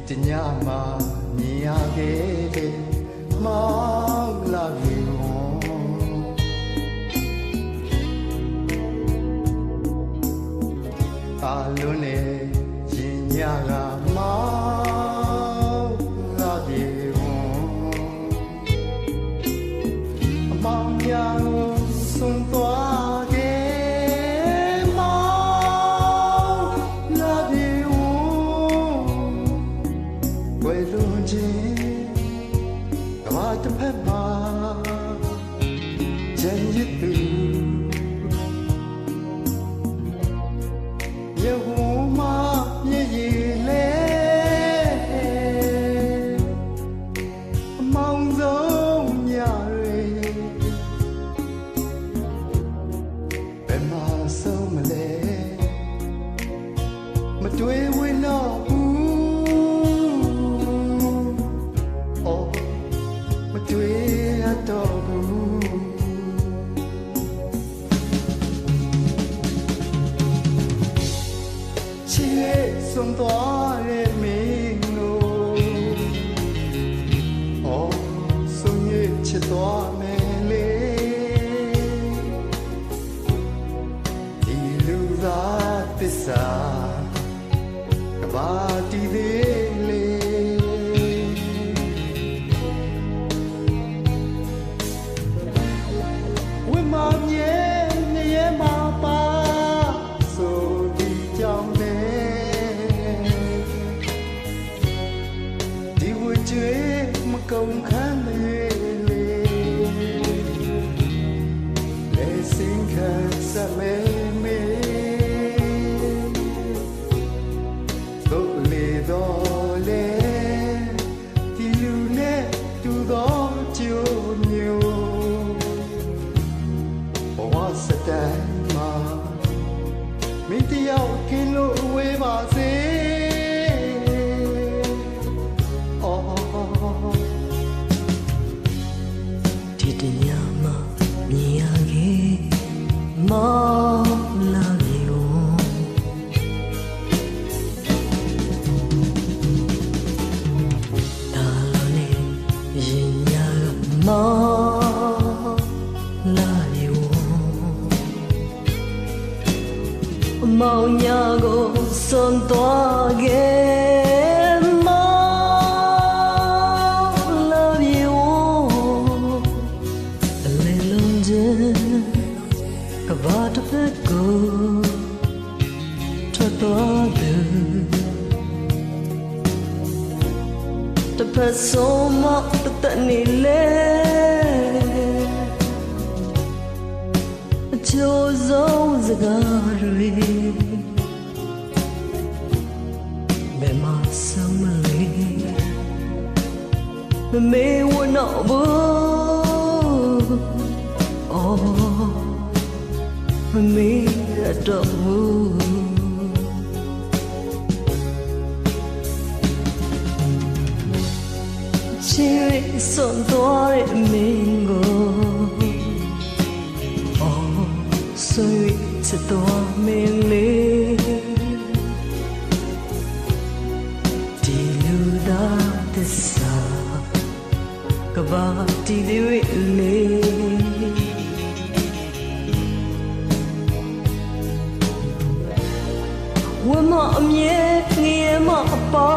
တညမှာမြင်ရခဲ့တဲ့မောင်လာပြီအာလွန်နဲ့ရင်ညကမောင်လာပြီအမောင်များကိုဆုံးသွားခဲ့မောင်လာပြီဝဲလုံးချင်းကဘာတစ်ဖက်မှာကျန်ရစ်သူယေဟူမမြည်ရည်လေအမောင်ဆုံးညတွေဘယ်မှာဆုံးမလဲမတွေးဝင်တော့ဘူးအော်မတွေးရတော့ဘူးချစ်ဆုံးသွားတဲ့မင်းတို့အော်ဆုံးရချစ်သွားမယ်လေဒီလူသားသစ္စာကဘာတီးသေးလေဝိမာန်ရဲ့နေရာမှာပါဆိုဒီကြောင့်လေဒီဝကျွေးမကုန်ခမ်းလေလေစင်ခါစမဲမဲတို့လေတော့လေဒီလူနဲ့တူတော့ကြိုးမျိုးဘဝစတိုင်းမှာမင်းတယောက်ကင်းလို့ဝေးပါစေအော်ဒီတညမှာမြင်ရခဲ့မောင်လာပြီဒါလိုနေရင်ညာမောင်လာပြီမောင်ညာကိုစွန့်သွားခဲ့မောင်လာပြီအလဲလုံးချင်းကဘာတစ်ဖက်ကိုထွက်သွားသူတစ်ဖက်ဆုံးမတတ်နေလေအချို့ဆုံးစကားတွေဘယ်မှာဆုံးမလဲမမေဝနောဘူး oh မမေရတော့ဘူးချစ်စွန်သွားတဲ့မင်းကိုဆွေချစ်တော်မင်းလေးဒီလူသားသစ္စာကဘာတီးလေးဝမအမြဲငြင်းမအပါ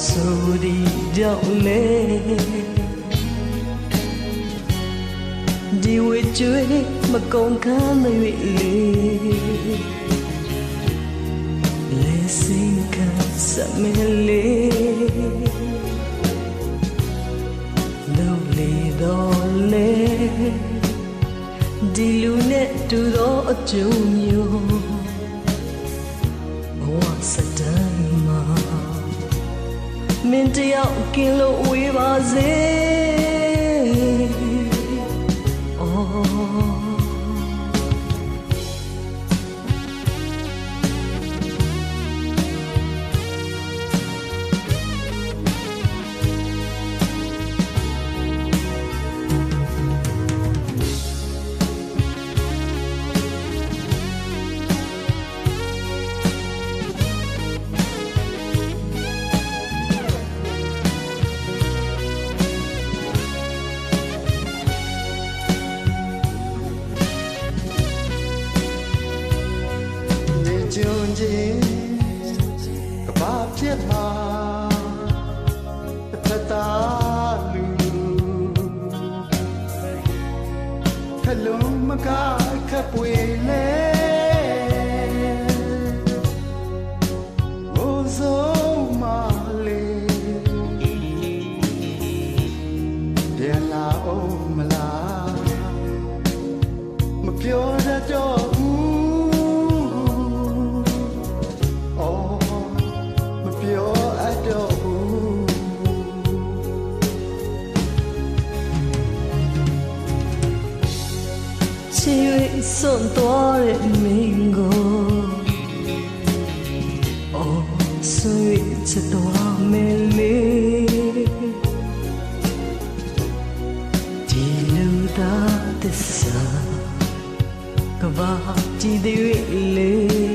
ဆိုဒီကြောင့်လေဒီဝေကျွေးမကုန်ခမ်းမရွေလေလေစင်ကစမဲလေလုံးလေတော့လေဒီလူနဲ့တူတော့အကျိုးမျိုးဘဝစတိုင်းမှာမင်းတယောက်ကင်းလို့ဝေးပါစေ က်မှာတစ်ဖက်သားလူခလုံးမကခပ်ပွေလဲဘိုးဆုံးမလေးပြန်လာအောင်မလားမပြောတတ်တော့ချစ်၍စွန့်သွားတဲ့မင်းကိုအော်ဆွေချစ်သွားမယ်လေဒီလူသားသစ္စာကဘာကြည့်သေးလေ